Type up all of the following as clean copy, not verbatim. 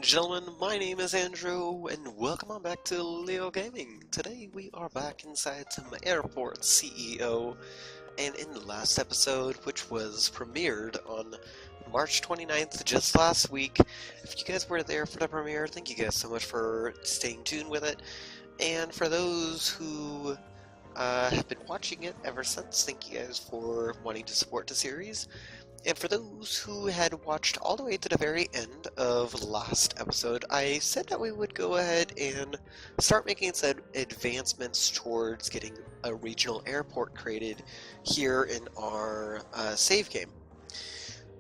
gentlemen, my name is Andrew, and welcome on back to Leo Gaming. Today we are back inside some airport CEO, and in the last episode, which was premiered on March 29th, just last week. If you guys were there for the premiere, thank you guys so much for staying tuned with it. And for those who have been watching it ever since, thank you guys for wanting to support the series. And for those who had watched all the way to the very end of last episode, I said that we would go ahead and start making some advancements towards getting a regional airport created here in our save game.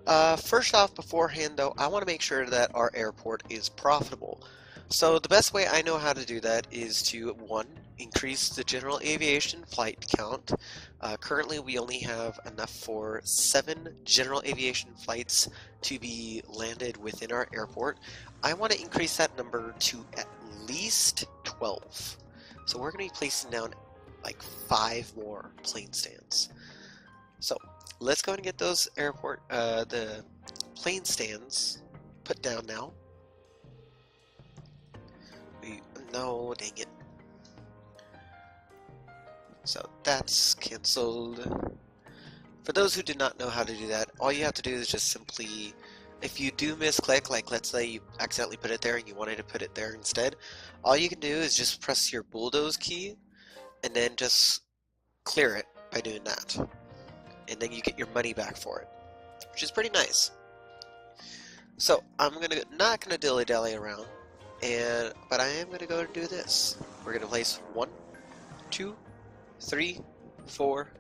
First off, beforehand though, I want to make sure that our airport is profitable. So the best way I know how to do that is to, one, increase the general aviation flight count. Currently we only have enough for 7 general aviation flights to be landed within our airport. I want to increase that number to at least 12. So we're going to be placing down like 5 more plane stands. So let's go and get those the plane stands put down now. No, dang it. So that's cancelled. For those who did not know how to do that, all you have to do is just simply, if you do misclick, like let's say you accidentally put it there and you wanted to put it there instead, all you can do is just press your bulldoze key and then just clear it by doing that. And then you get your money back for it, which is pretty nice. So I'm not gonna dilly-dally around, but I am gonna go and do this. We're gonna place 1, 2, 3, 4,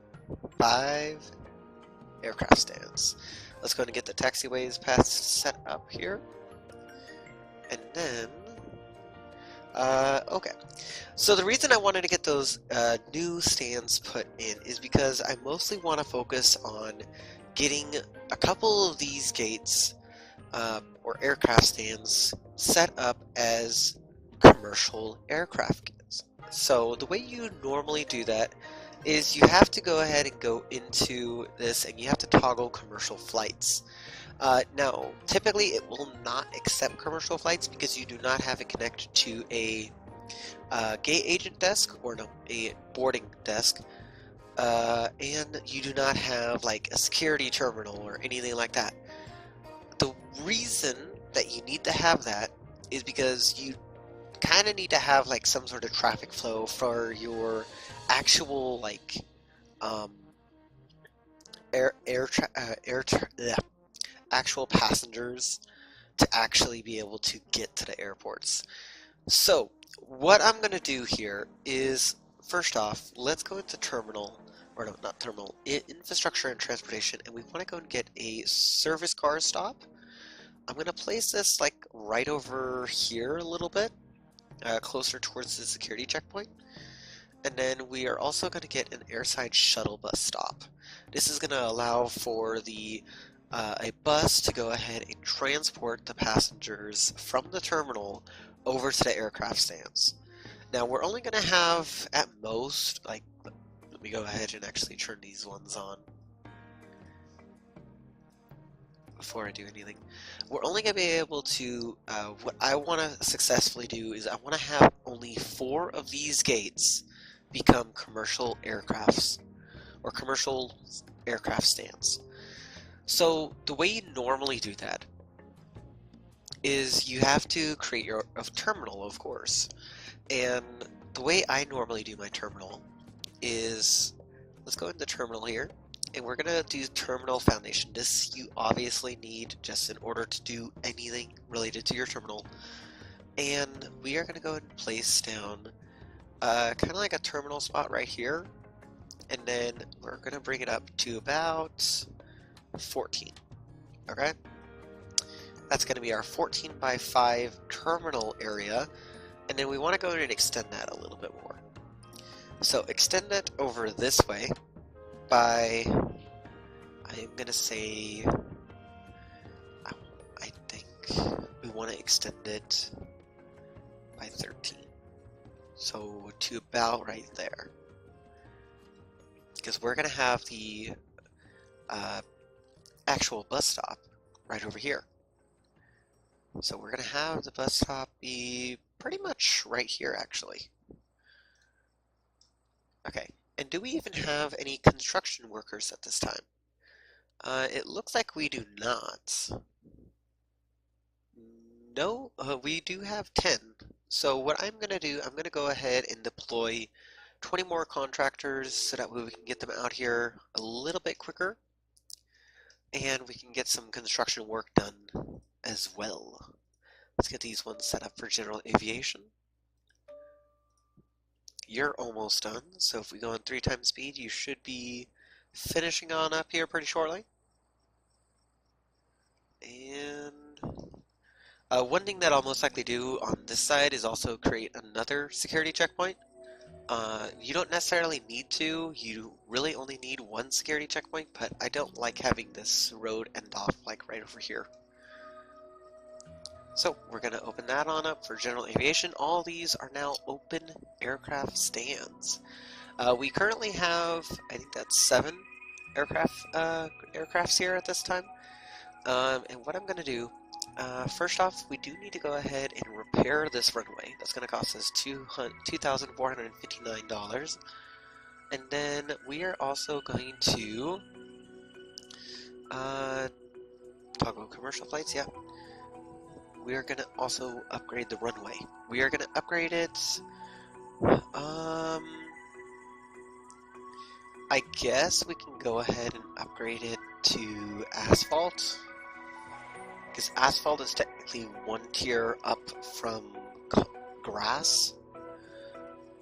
5 aircraft stands. Let's go and get the taxiways paths set up here. And then, okay. So the reason I wanted to get those new stands put in is because I mostly want to focus on getting a couple of these gates or aircraft stands set up as commercial aircraft gates. So the way you normally do that is you have to go ahead and go into this and you have to toggle commercial flights. Now, typically it will not accept commercial flights because you do not have it connected to a gate agent desk or no, a boarding desk, and you do not have like a security terminal or anything like that. The reason that you need to have that is because you kind of need to have like some sort of traffic flow for your actual like actual passengers to actually be able to get to the airports. So what I'm going to do here is, first off, let's go into terminal, or no, not terminal, infrastructure and transportation, and we want to go and get a service car stop. I'm going to place this like right over here a little bit, closer towards the security checkpoint. And then we are also going to get an airside shuttle bus stop. This is going to allow for a bus to go ahead and transport the passengers from the terminal over to the aircraft stands. Now we're only going to have at most, like, let me go ahead and actually turn these ones on before I do anything. We're only going to be able to, what I want to successfully do is I want to have only 4 of these gates become commercial aircrafts or commercial aircraft stands. So the way you normally do that is you have to create your terminal, of course. And the way I normally do my terminal is, let's go into terminal here, and we're gonna do terminal foundation. This you obviously need just in order to do anything related to your terminal. And we are gonna go and place down kind of like a terminal spot right here, and then we're gonna bring it up to about 14. Okay, that's gonna be our 14 by 5 terminal area, and then we want to go and extend that a little bit more. So extend it over this way by, I'm gonna say, I think we want to extend it by 13. So to about right there, because we're going to have the actual bus stop right over here. So we're going to have the bus stop be pretty much right here, actually. Okay, and do we even have any construction workers at this time? It looks like we do not. No, we do have 10. So what I'm going to do, I'm going to go ahead and deploy 20 more contractors so that way we can get them out here a little bit quicker and we can get some construction work done as well. Let's get these ones set up for general aviation. You're almost done, so if we go on 3 times speed, you should be finishing on up here pretty shortly. And one thing that I'll most likely do on this side is also create another security checkpoint. You don't necessarily need to, you really only need one security checkpoint, but I don't like having this road end off like right over here. So we're going to open that on up for general aviation. All these are now open aircraft stands. We currently have, I think that's 7 aircrafts here at this time. And what I'm going to do, first off, we do need to go ahead and repair this runway. That's going to cost us $2,459. And then we are also going to toggle commercial flights, yeah. We are going to also upgrade the runway. We are going to upgrade it, I guess we can go ahead and upgrade it to asphalt. Because asphalt is technically 1 tier up from grass.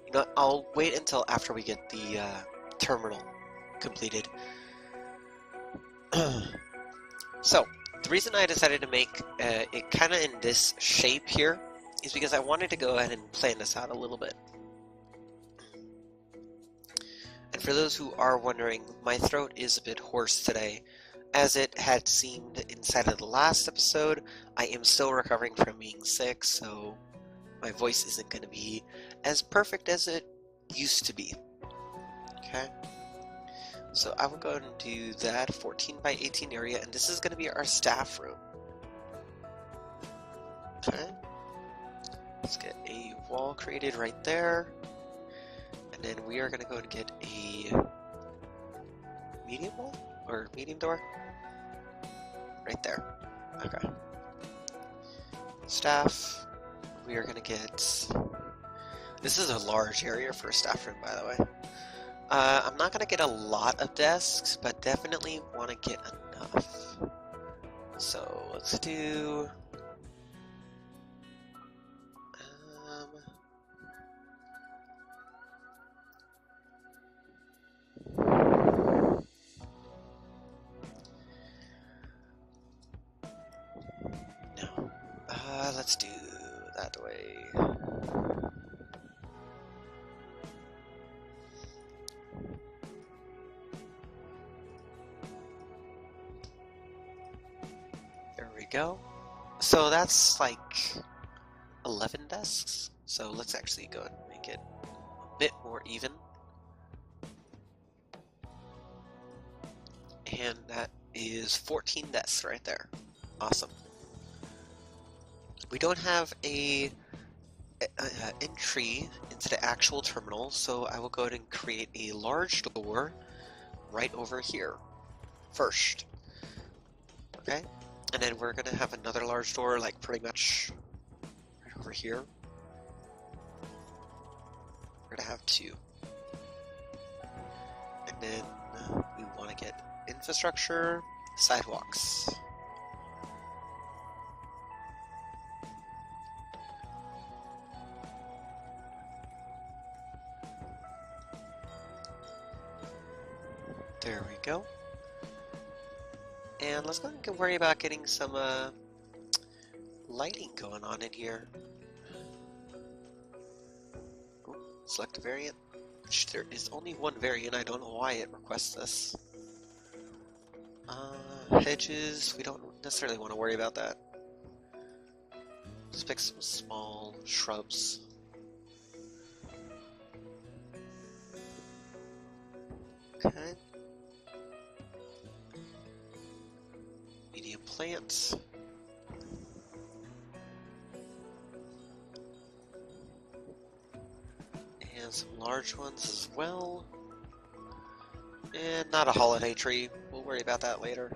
You know, I'll wait until after we get the terminal completed. So, the reason I decided to make it kind of in this shape here is because I wanted to go ahead and plan this out a little bit. And for those who are wondering, my throat is a bit hoarse today. As it had seemed inside of the last episode, I am still recovering from being sick, so my voice isn't going to be as perfect as it used to be. Okay? So I will go ahead and do that 14 by 18 area, and this is going to be our staff room. Okay? Let's get a wall created right there. And then we are going to go and get a medium wall? Or medium door? Right there. Okay. Staff. We are going to get... This is a large area for a staff room, by the way. I'm not going to get a lot of desks, but definitely want to get enough. So let's do... No. Let's do that way. There we go. So that's like 11 desks. So let's actually go ahead and make it a bit more even. And that is 14 desks right there. Awesome. We don't have a entry into the actual terminal, so I will go ahead and create a large door right over here first. Okay? And then we're going to have another large door, like pretty much right over here. We're going to have 2. And then we want to get infrastructure, sidewalks. There we go. And let's go ahead and worry about getting some lighting going on in here. Ooh, select a variant. Which there is only one variant, I don't know why it requests this. Hedges, we don't necessarily want to worry about that. Let's pick some small shrubs. Okay. Medium plants. large ones as well. And not a holiday tree. We'll worry about that later.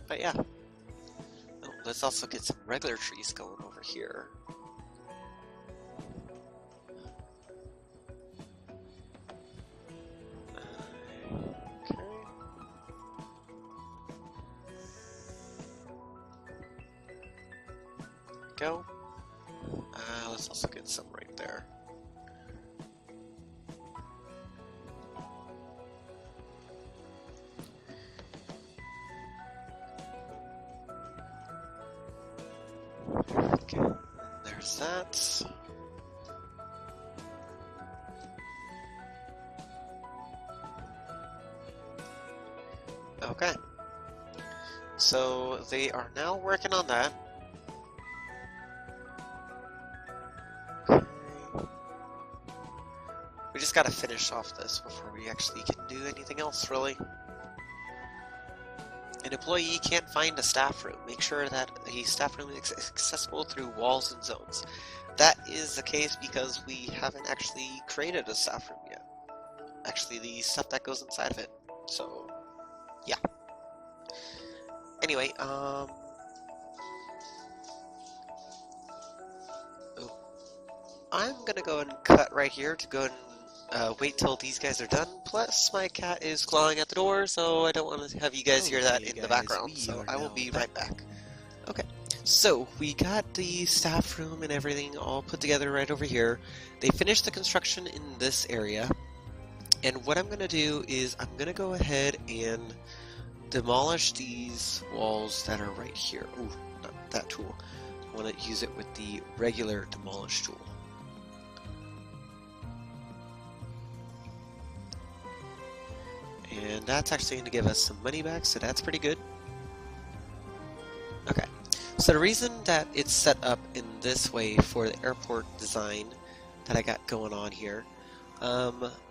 But yeah. Oh, let's also get some regular trees going over here. Okay. Go. Let's also get some right there. Okay, there's that. Okay. So they are now working on that. Okay. We just gotta finish off this before we actually can do anything else, really. An employee can't find a staff room. Make sure that a staff room is accessible through walls and zones. That is the case because we haven't actually created a staff room yet. Actually, the stuff that goes inside of it. So, yeah. Anyway, oh. I'm gonna go and cut right here to go and wait till these guys are done. Plus, my cat is clawing at the door, so I don't want to have you guys hear that in the background. So I will be right back. Okay, so we got the staff room and everything all put together right over here. They finished the construction in this area, and what I'm gonna do is I'm gonna go ahead and demolish these walls that are right here. Ooh, not that tool. I want to use it with the regular demolish tool. And that's actually going to give us some money back, so that's pretty good. Okay, so the reason that it's set up in this way for the airport design that I got going on here,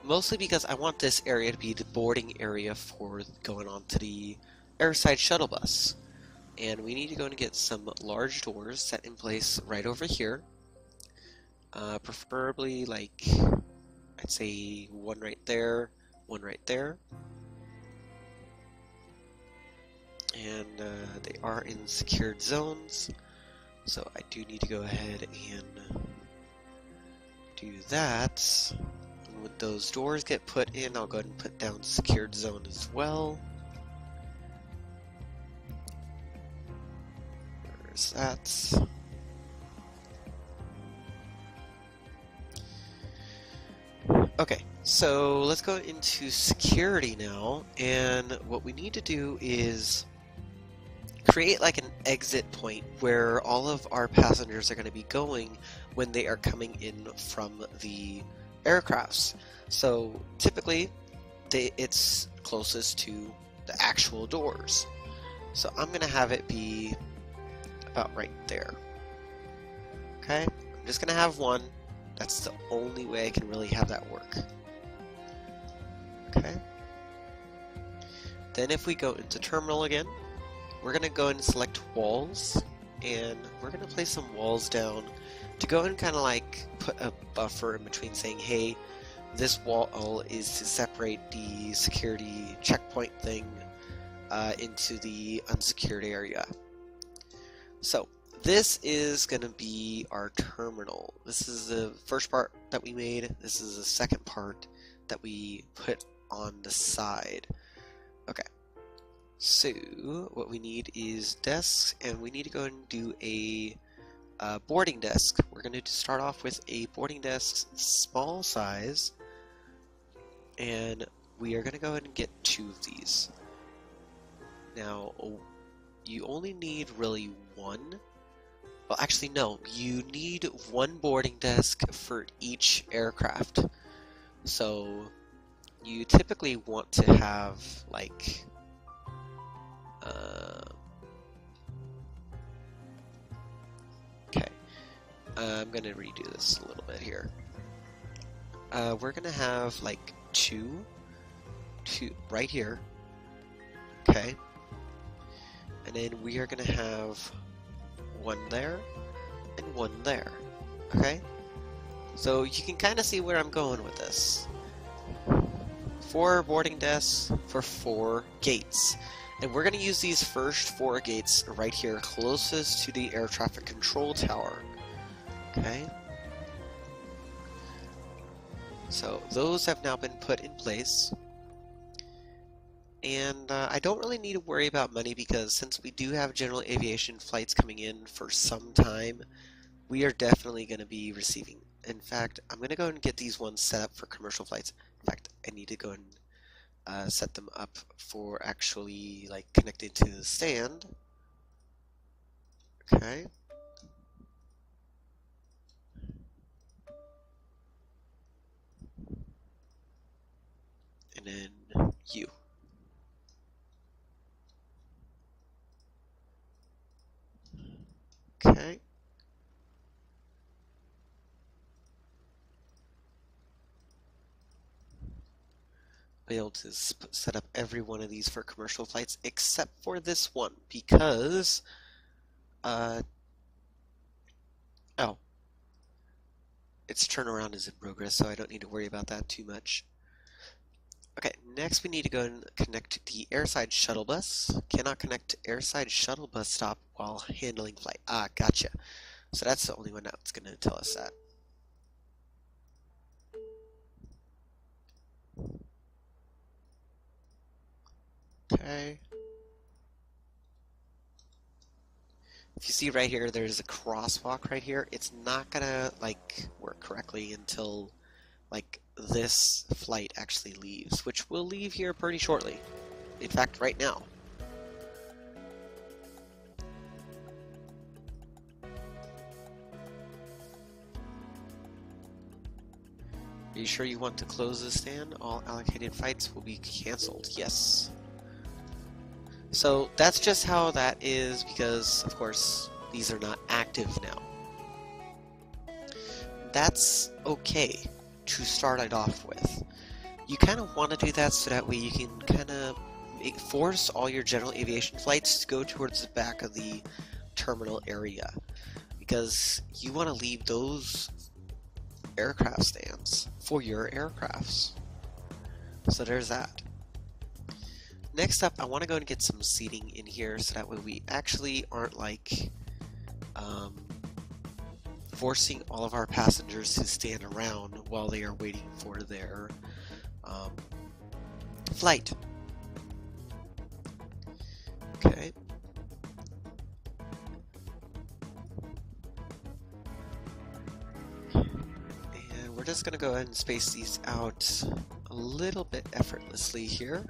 mostly because I want this area to be the boarding area for going on to the airside shuttle bus. And we need to go and get some large doors set in place right over here. Preferably, like, I'd say one right there, one right there. And they are in secured zones, so I do need to go ahead and do that. And when those doors get put in, I'll go ahead and put down secured zone as well. There's that. Okay, so let's go into security now, and what we need to do is create like an exit point where all of our passengers are going to be going when they are coming in from the aircrafts. So typically it's closest to the actual doors. So I'm going to have it be about right there. Okay, I'm just going to have one. That's the only way I can really have that work. Okay. Then if we go into terminal again, we're going to go and select walls, and we're going to place some walls down to go and kind of like put a buffer in between, saying, hey, this wall is to separate the security checkpoint thing into the unsecured area. So this is going to be our terminal. This is the first part that we made. This is the second part that we put on the side. Okay. So what we need is desks, and we need to go and do a boarding desk. We're going to start off with a boarding desk small size, and we are going to go ahead and get 2 of these. Now, you only need really 1. Well, actually, no. You need 1 boarding desk for each aircraft. So you typically want to have like okay, I'm gonna redo this a little bit here. We're gonna have like two right here, okay, and then we are gonna have 1 there and 1 there, okay. So you can kind of see where I'm going with this. 4 boarding desks for 4 gates. And we're going to use these first 4 gates right here closest to the air traffic control tower. Okay. So those have now been put in place. And I don't really need to worry about money because since we do have general aviation flights coming in for some time, we are definitely going to be receiving. In fact, I'm going to go and get these ones set up for commercial flights. In fact, I need to go and set them up for actually like connected to the stand. Okay. And then you. Okay. Be able to set up every one of these for commercial flights except for this one because oh, its turnaround is in progress, so I don't need to worry about that too much. Okay, next we need to go and connect the airside shuttle bus. Cannot connect airside shuttle bus stop while handling flight. Ah, gotcha. So that's the only one that's going to tell us that. Okay. If you see right here, there's a crosswalk right here. It's not gonna like work correctly until like this flight actually leaves, which will leave here pretty shortly. In fact, right now. Are you sure you want to close the stand? All allocated flights will be cancelled. Yes. So that's just how that is because, of course, these are not active now. That's okay to start it off with. You kind of want to do that so that way you can kind of force all your general aviation flights to go towards the back of the terminal area because you want to leave those aircraft stands for your aircrafts. So there's that. Next up, I want to go and get some seating in here so that way we actually aren't like forcing all of our passengers to stand around while they are waiting for their flight. Okay. And we're just going to go ahead and space these out a little bit effortlessly here.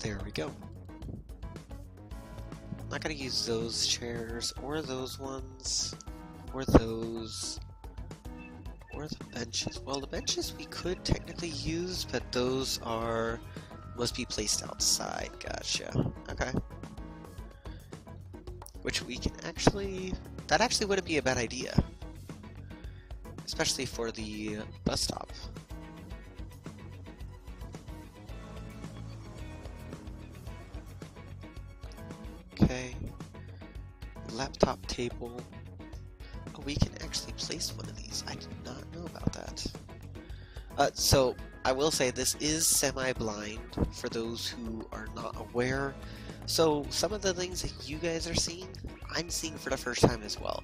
There we go. I'm not going to use those chairs, or those ones, or those, or the benches. Well, the benches we could technically use, but those must be placed outside. Gotcha. Okay. Which we can actually, that actually wouldn't be a bad idea. Especially for the bus stop. Okay, laptop table. Oh, we can actually place one of these. I did not know about that. So I will say this is semi-blind for those who are not aware. So some of the things that you guys are seeing, I'm seeing for the first time as well.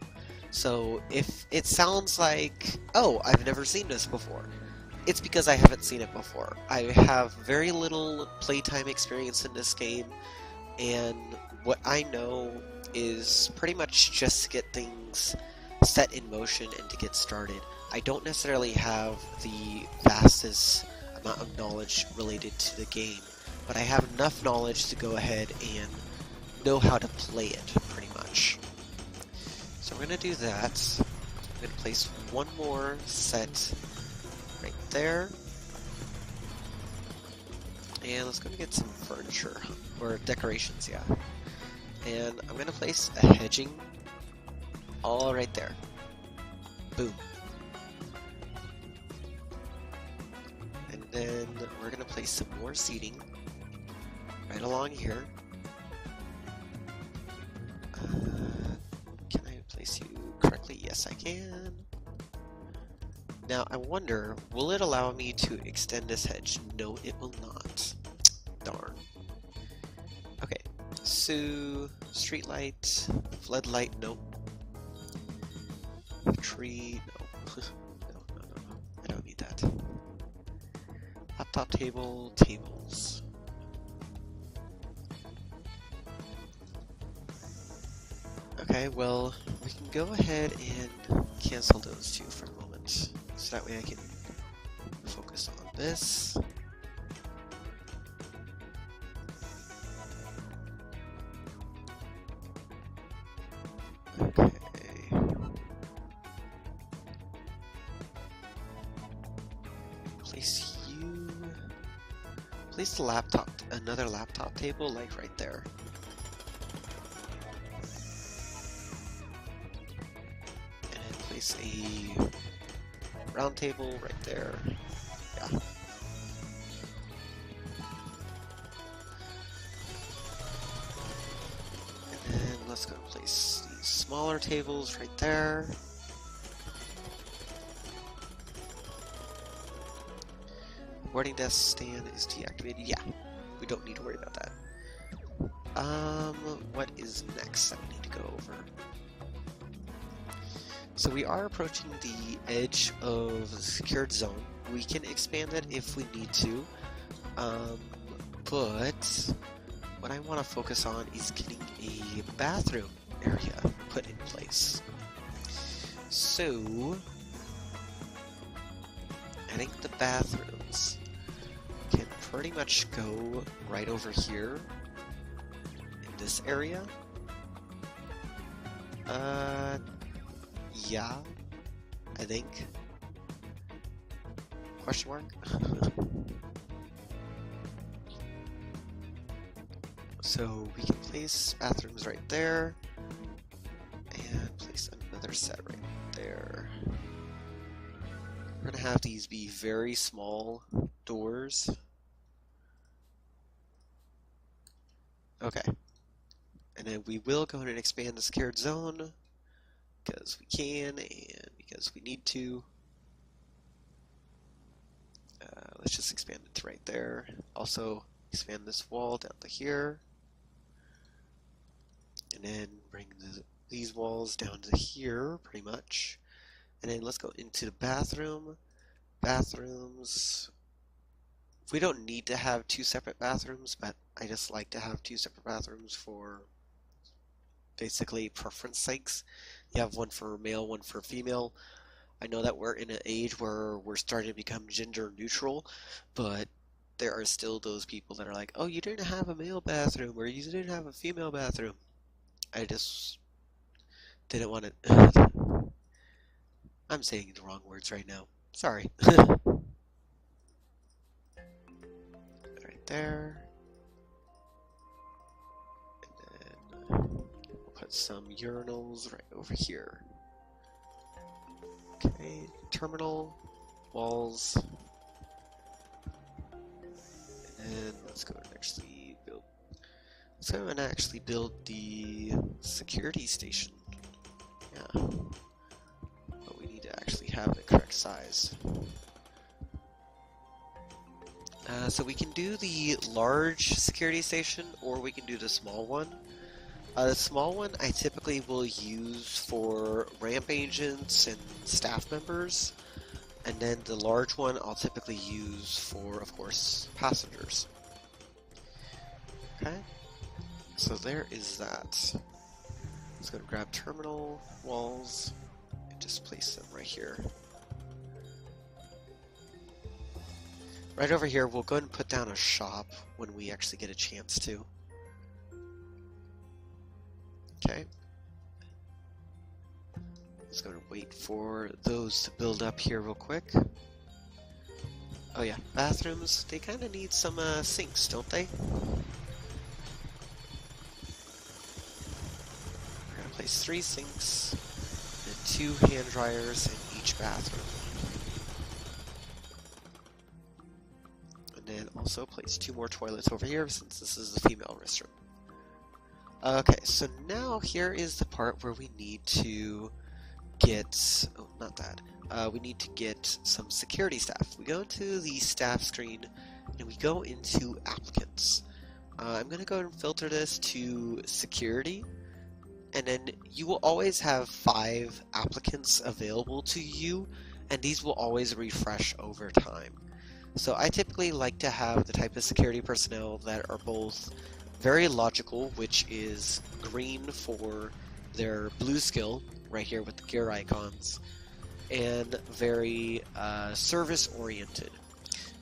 So if it sounds like, oh, I've never seen this before, it's because I haven't seen it before. I have very little playtime experience in this game, and what I know is pretty much just to get things set in motion and to get started. I don't necessarily have the vastest amount of knowledge related to the game, but I have enough knowledge to go ahead and know how to play it, pretty much. So I'm going to do that. I'm going to place one more set right there. And let's go and get some furniture, or decorations, yeah. And I'm going to place a hedging all right there. Boom. And then we're going to place some more seating right along here. Yes, I can. Now, I wonder, will it allow me to extend this hedge? No, it will not. Darn. Okay, so street light, floodlight, nope. Tree, no. No. I don't need that. Laptop table, tables. Okay, well, we can go ahead and cancel those two for a moment, so that way I can focus on this. Okay. Place you... Place the laptop, another laptop table, like right there. Place a round table right there. Yeah. And then let's go place these smaller tables right there. Boarding desk stand is deactivated. Yeah, we don't need to worry about that. What is next that we need to go over? So we are approaching the edge of the secured zone. We can expand it if we need to, but what I want to focus on is getting a bathroom area put in place. So I think the bathrooms can pretty much go right over here in this area. Yeah, I think. Question mark? So we can place bathrooms right there, and place another set right there. We're gonna have these be very small doors. Okay. And then we will go ahead and expand the secured zone, because we can and because we need to. Let's just expand it to right there. Also expand this wall down to here. And then bring these walls down to here, pretty much. And then let's go into the bathroom. Bathrooms. We don't need to have two separate bathrooms, but I just like to have two separate bathrooms for basically preference sakes. You have one for male, one for female. I know that we're in an age where we're starting to become gender neutral, but there are still those people that are like, oh, you didn't have a male bathroom, or you didn't have a female bathroom. I just didn't want to... I'm saying the wrong words right now. Sorry. Right there. And then we'll put some urinals right over here. Okay, terminal, walls, and then let's go and actually build. Let's go and actually build the security station. Yeah, but we need to actually have the correct size. So we can do the large security station, or we can do the small one. The small one I typically will use for ramp agents and staff members, and then the large one I'll typically use for, of course, passengers. Okay, so there is that. Let's go and grab terminal walls and just place them right here. Right over here, we'll go ahead and put down a shop when we actually get a chance to. Okay. Just gonna wait for those to build up here real quick. Oh yeah, bathrooms, they kind of need some sinks, don't they? We're gonna place 3 sinks and 2 hand dryers in each bathroom. And then also place 2 more toilets over here since this is the female restroom. Okay, so now here is the part where we need to get, oh, not that. We need to get some security staff. We go into the staff screen and we go into applicants. I'm going to go and filter this to security, and then you will always have 5 applicants available to you, and these will always refresh over time. So I typically like to have the type of security personnel that are both very logical, which is green for their blue skill, right here with the gear icons, and very service-oriented.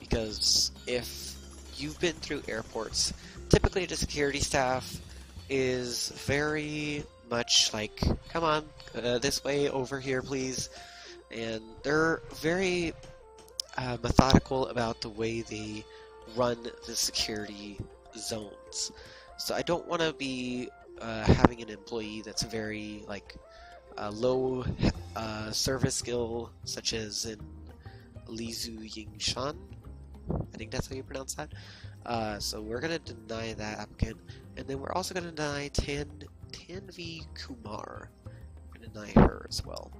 Because if you've been through airports, typically the security staff is very much like, come on, this way, over here, please. And they're very methodical about the way they run the security zones. So I don't want to be having an employee that's very like low service skill, such as in Lizu Yingshan. I think that's how you pronounce that. So we're going to deny that applicant, and then we're also going to deny Tanvi Kumar. We're going to deny her as well.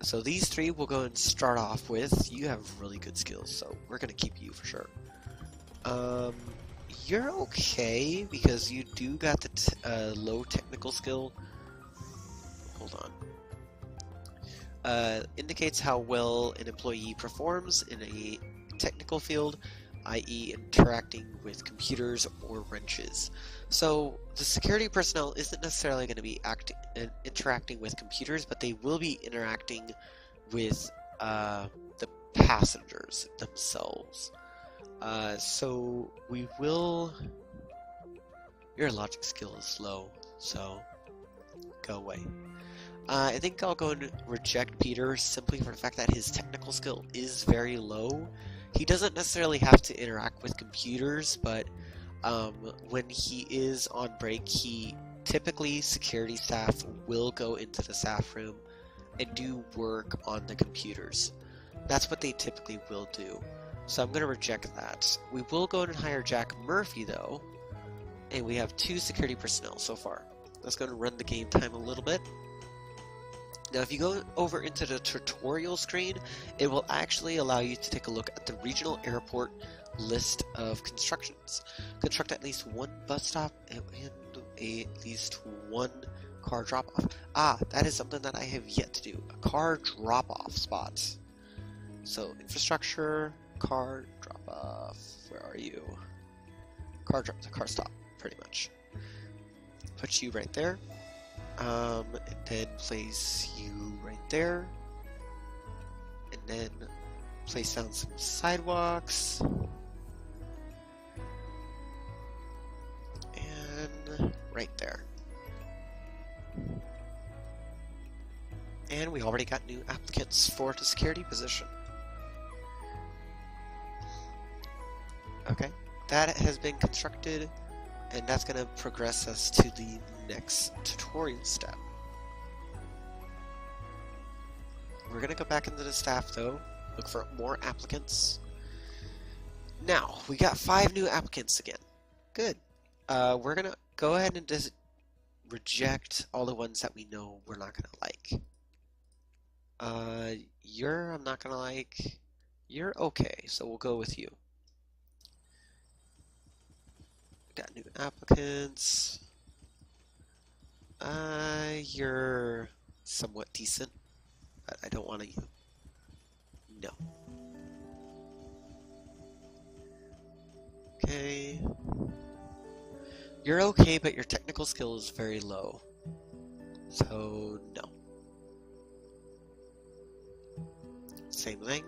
So these 3 we'll go and start off with. You have really good skills, so we're going to keep you for sure. You're okay, because you do got the low technical skill. Hold on. Indicates how well an employee performs in a technical field, i.e. interacting with computers or wrenches. So the security personnel isn't necessarily going to be interacting with computers, but they will be interacting with the passengers themselves. So we will... Your logic skill is low, so go away. I think I'll go and reject Peter simply for the fact that his technical skill is very low. He doesn't necessarily have to interact with computers, but when he is on break, typically security staff will go into the staff room and do work on the computers. That's what they typically will do. So I'm going to reject that. We will go and hire Jack Murphy though, and we have 2 security personnel so far. Let's go and run the game time a little bit. Now if you go over into the tutorial screen, it will actually allow you to take a look at the regional airport list of constructions. Construct at least 1 bus stop and at least 1 car drop-off. Ah, that is something that I have yet to do. A car drop-off spot. So infrastructure, car drop-off, where are you? Car stop, pretty much. Put you right there. And then place you right there, and then place down some sidewalks, and right there. And we already got new applicants for the security position. Okay, that has been constructed, and that's going to progress us to the next tutorial step. We're going to go back into the staff though, look for more applicants. Now, we got 5 new applicants again. Good. We're going to go ahead and just reject all the ones that we know we're not going to like. I'm not going to like. You're okay, so we'll go with you. Got new applicants. You're somewhat decent, but I don't want to. No. Okay. You're okay, but your technical skill is very low. So, no. Same thing.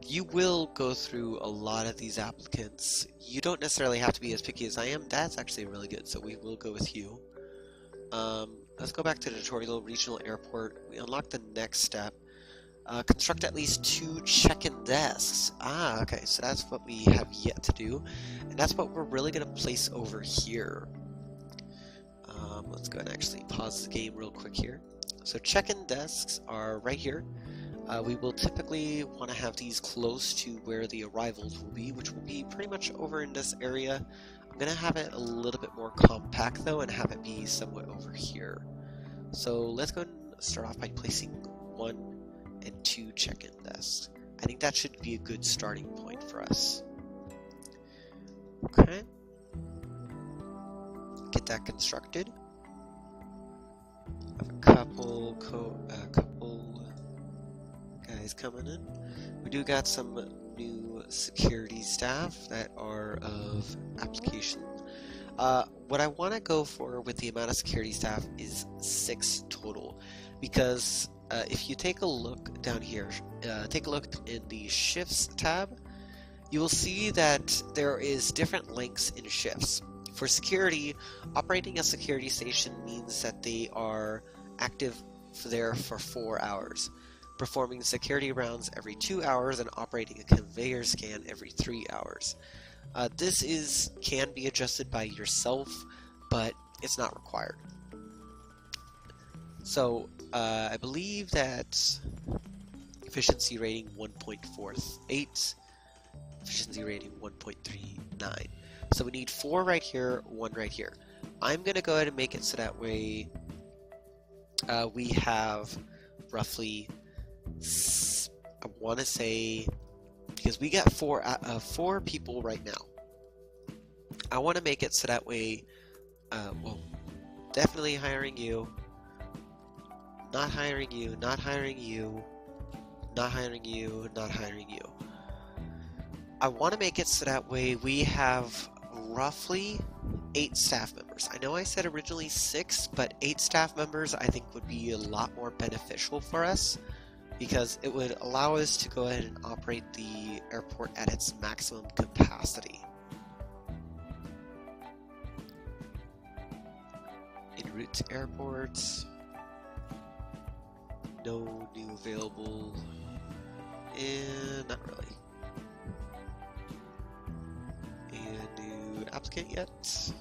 You will go through a lot of these applicants. You don't necessarily have to be as picky as I am. That's actually really good, so we will go with you. Let's go back to the tutorial, regional airport. We unlock the next step. Construct at least 2 check-in desks. Ah, okay, so that's what we have yet to do. And that's what we're really going to place over here. Let's go and actually pause the game real quick here. So check-in desks are right here. We will typically want to have these close to where the arrivals will be, which will be pretty much over in this area. I'm going to have it a little bit more compact though and have it be somewhat over here. So let's go and start off by placing 1 and 2 check-in desks. I think that should be a good starting point for us. Okay. Get that constructed. Have a couple guys coming in. We do got some new security staff that are of application. What I want to go for with the amount of security staff is 6 total, because if you take a look down here, take a look in the shifts tab, you will see that there is different lengths in shifts. For security, operating a security station means that they are active there for 4 hours, performing security rounds every 2 hours, and operating a conveyor scan every 3 hours. This can be adjusted by yourself, but it's not required. So I believe that efficiency rating 1.48, efficiency rating 1.39. So we need 4 right here, 1 right here. I'm going to go ahead and make it so that way we have roughly, I want to say, because we got 4 people right now. I want to make it so that way, well, definitely hiring you, not hiring you, not hiring you, not hiring you, not hiring you. I want to make it so that way we have roughly 8 staff members. I know I said originally 6, but 8 staff members I think would be a lot more beneficial for us, because it would allow us to go ahead and operate the airport at its maximum capacity. En route to airports. No new available. And not really. And new applicant yet?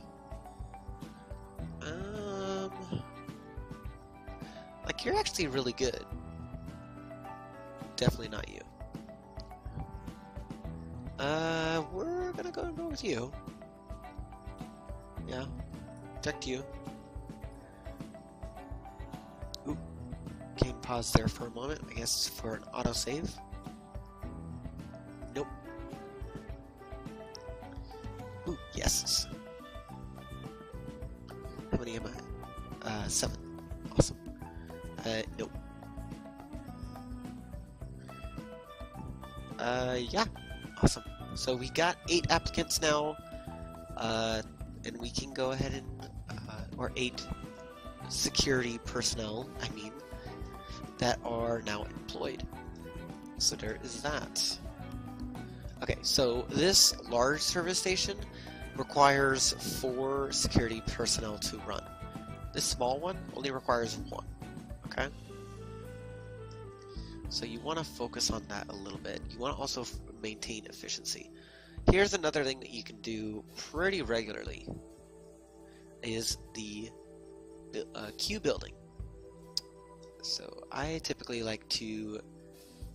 Like, you're actually really good. Definitely not you. We're gonna go with you. Yeah. Checked you. Oop. Game paused there for a moment, I guess for an autosave. Nope. Ooh, yes. How many am I? 7. Awesome. Nope. Yeah. Awesome. So we got 8 applicants now, and we can go ahead and, or 8 security personnel, I mean, that are now employed. So there is that. Okay, so this large service station requires 4 security personnel to run. This small one only requires 1, okay? So you want to focus on that a little bit. You want to also maintain efficiency. Here's another thing that you can do pretty regularly, is the queue building. So I typically like to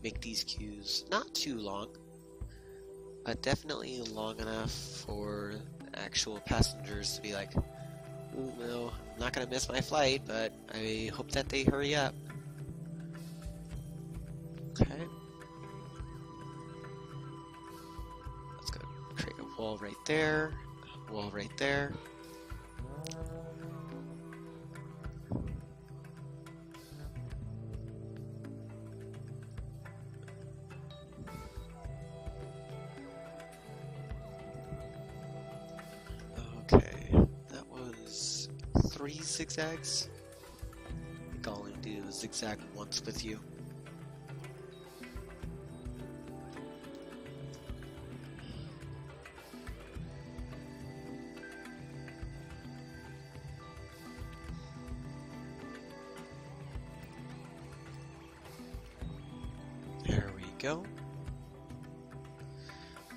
make these queues not too long, but definitely long enough for actual passengers to be like, "Ooh, no, I'm not going to miss my flight, but I hope that they hurry up." Okay. Let's go create a wall right there, a wall right there. Okay, that was 3 zigzags. I think I'll only do a zigzag once with you. There we go.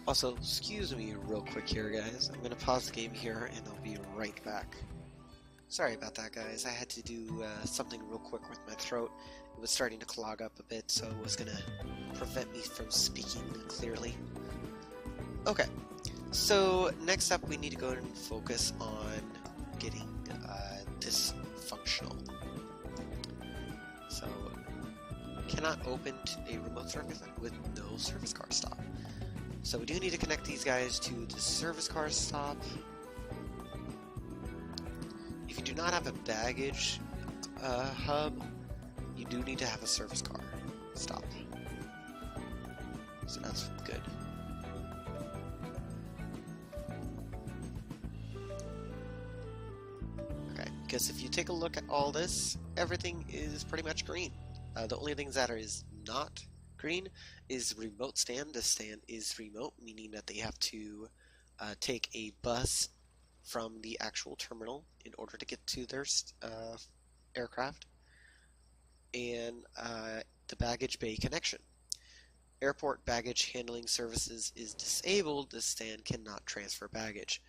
Also, excuse me real quick here, guys. I'm going to pause the game here and I'll be right back. Sorry about that, guys. I had to do something real quick with my throat. It was starting to clog up a bit, so it was gonna prevent me from speaking clearly. Okay, so next up we need to go and focus on getting this functional. So, cannot open a remote service with no service car stop. So we do need to connect these guys to the service car stop. If you do not have a baggage hub, you do need to have a service car stop. So that's good. Okay, because if you take a look at all this, everything is pretty much green. The only things that is not green is remote stand. The stand is remote, meaning that they have to take a bus from the actual terminal in order to get to their aircraft. And the baggage bay connection. Airport baggage handling services is disabled. The stand cannot transfer baggage.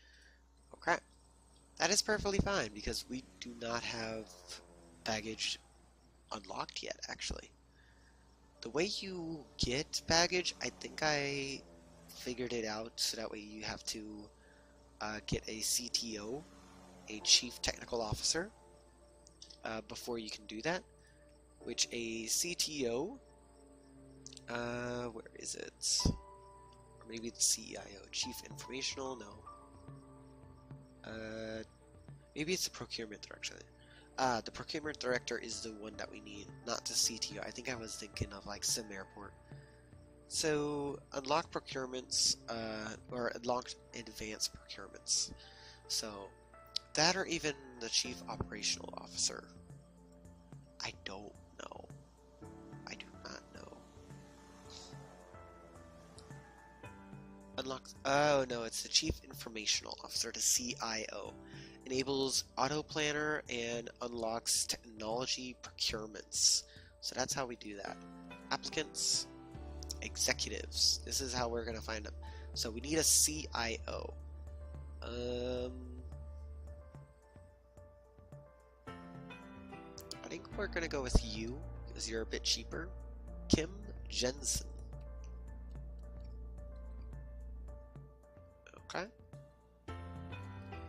Okay, that is perfectly fine because we do not have baggage unlocked yet, actually. The way you get baggage, I think I figured it out, so that way you have to get a CTO, a Chief Technical Officer, before you can do that. Which a CTO, where is it? Or maybe it's CIO, Chief Informational, no. Maybe it's the Procurement Director. The Procurement Director is the one that we need, not the CTO. I think I was thinking of like Sim Airport. So, unlock procurements, or unlock advanced procurements. So, that or even the Chief Operational Officer. I don't know. I do not know. Unlock. Oh no, it's the Chief Informational Officer, the CIO. Enables auto planner and unlocks technology procurements. So that's how we do that. Applicants, executives. This is how we're gonna find them. So we need a CIO. I think we're gonna go with you because you're a bit cheaper. Kim Jensen. Okay.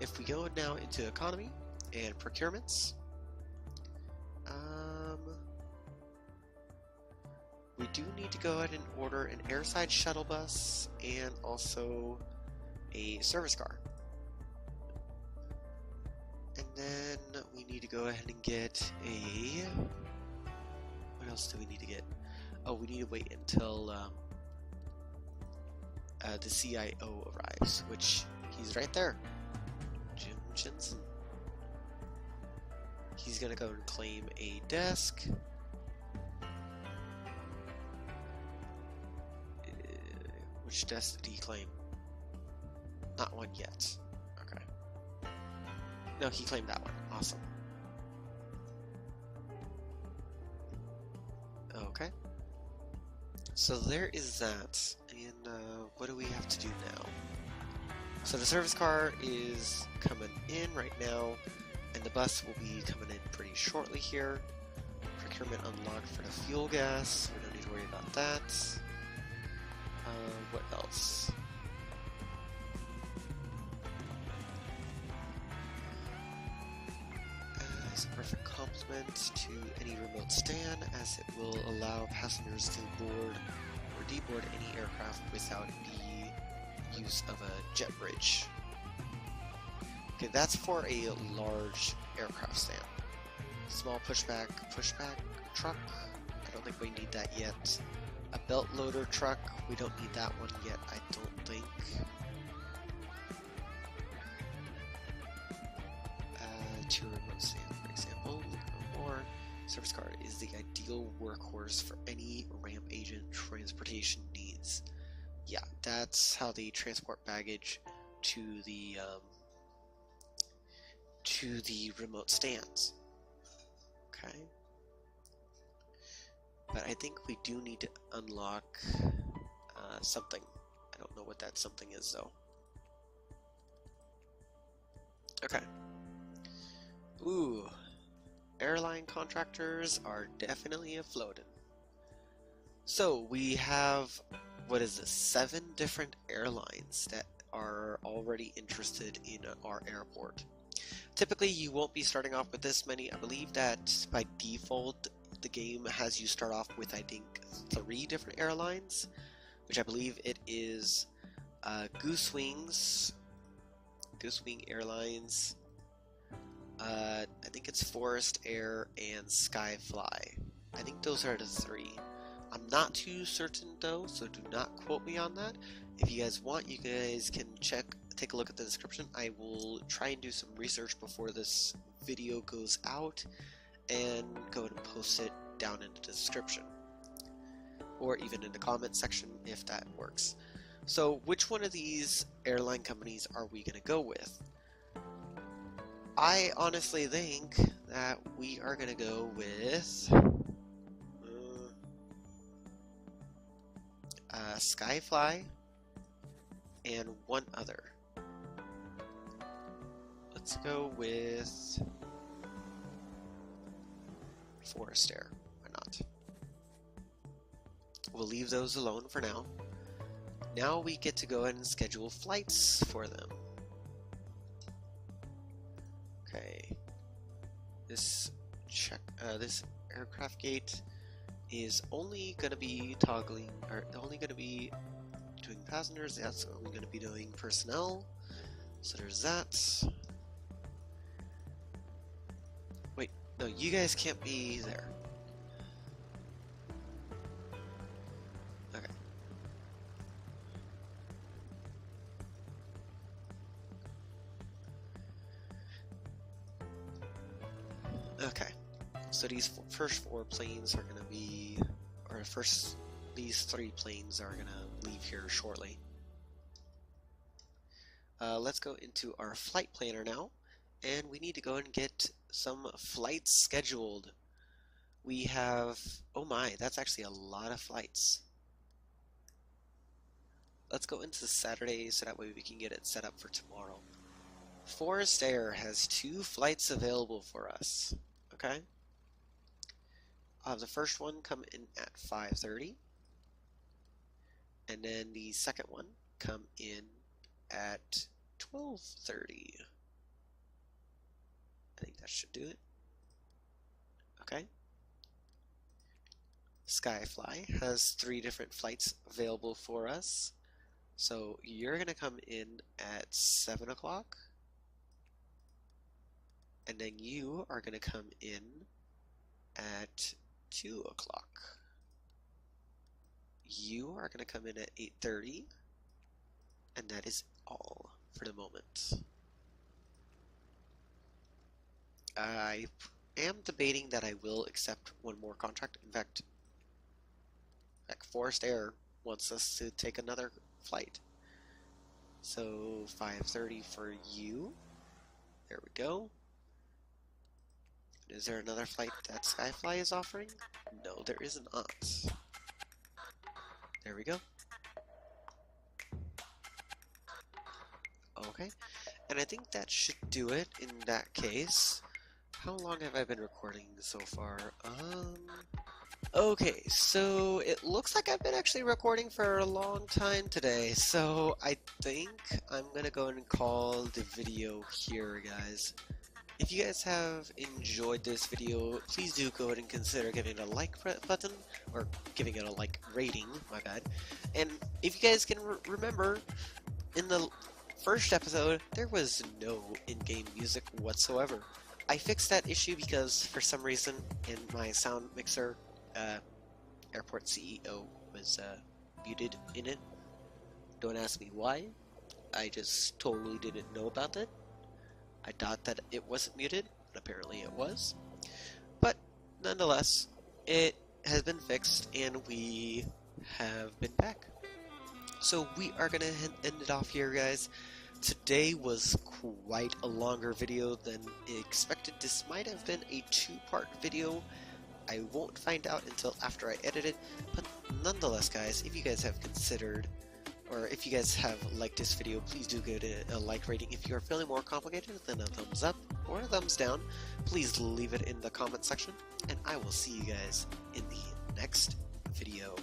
If we go now into economy and procurements, we do need to go ahead and order an airside shuttle bus and also a service car. And then we need to go ahead and get a... What else do we need to get? Oh, we need to wait until the CIO arrives, which he's right there. Jim Jensen. He's gonna go and claim a desk. Which desk did he claim? Not one yet. Okay. No, he claimed that one. Awesome. Okay. So there is that. And what do we have to do now? So the service car is coming in right now, and the bus will be coming in pretty shortly here. Procurement unlocked for the fuel gas. We don't need to worry about that. What else? It's a perfect complement to any remote stand, as it will allow passengers to board or deboard any aircraft without the use of a jet bridge. Okay, that's for a large aircraft stand. Small pushback truck. I don't think we need that yet. A belt loader truck. We don't need that one yet, I don't think. To remote stand, for example. More. Service car is the ideal workhorse for any ramp agent transportation needs. Yeah, that's how they transport baggage to the remote stands. Okay. But I think we do need to unlock something. I don't know what that something is though. Okay. Ooh, airline contractors are definitely afloating. So we have, what is this, 7 different airlines that are already interested in our airport. Typically, you won't be starting off with this many. I believe that by default, the game has you start off with, I think, 3 different airlines, which I believe it is Goose Wings, Goose Wing Airlines, I think it's Forest Air and Skyfly. I think those are the 3. I'm not too certain though, so do not quote me on that. If you guys want, you guys can take a look at the description. I will try and do some research before this video goes out and go ahead and post it down in the description, or even in the comment section if that works. So which one of these airline companies are we going to go with? I honestly think that we are going to go with Skyfly and one other. Let's go with Forest Air. Why not? We'll leave those alone for now. Now we get to go ahead and schedule flights for them. Okay. This aircraft gate is only going to be toggling, or only going to be doing passengers. That's only going to be doing personnel. So there's that. Wait, no, you guys can't be there. Okay. Okay. So these first 4 planes are going to be, or these 3 planes are going to leave here shortly. Let's go into our flight planner now, and we need to go and get some flights scheduled. We have, oh my, that's actually a lot of flights. Let's go into Saturday so that way we can get it set up for tomorrow. Forest Air has 2 flights available for us. Okay. The first one come in at 5:30, and then the second one come in at 12:30. I think that should do it. Okay. Skyfly has 3 different flights available for us. So you're going to come in at 7 o'clock, and then you are going to come in at 2 o'clock. You are going to come in at 8:30, and that is all for the moment. I am debating that I will accept one more contract. In fact, Forest Air wants us to take another flight. So 5:30 for you. There we go. Is there another flight that Skyfly is offering? No, there is not. There we go. Okay, and I think that should do it in that case. How long have I been recording so far? Okay, so it looks like I've been actually recording for a long time today, so I think I'm gonna go and call the video here, guys. If you guys have enjoyed this video, please do go ahead and consider giving it a like button, or giving it a like rating, my bad. And if you guys can remember, in the first episode, there was no in-game music whatsoever. I fixed that issue because for some reason in my sound mixer, Airport CEO was muted in it. Don't ask me why. I just totally didn't know about it. I thought that it wasn't muted, but apparently it was. But nonetheless, it has been fixed and we have been back. So we are going to end it off here, guys. Today was quite a longer video than expected. This might have been a 2-part video. I won't find out until after I edit it, but nonetheless, guys, if you guys have considered, or if you guys have liked this video, please do give it a like rating. If you are feeling more complicated, then a thumbs up. or a thumbs down, please leave it in the comment section, and I will see you guys in the next video.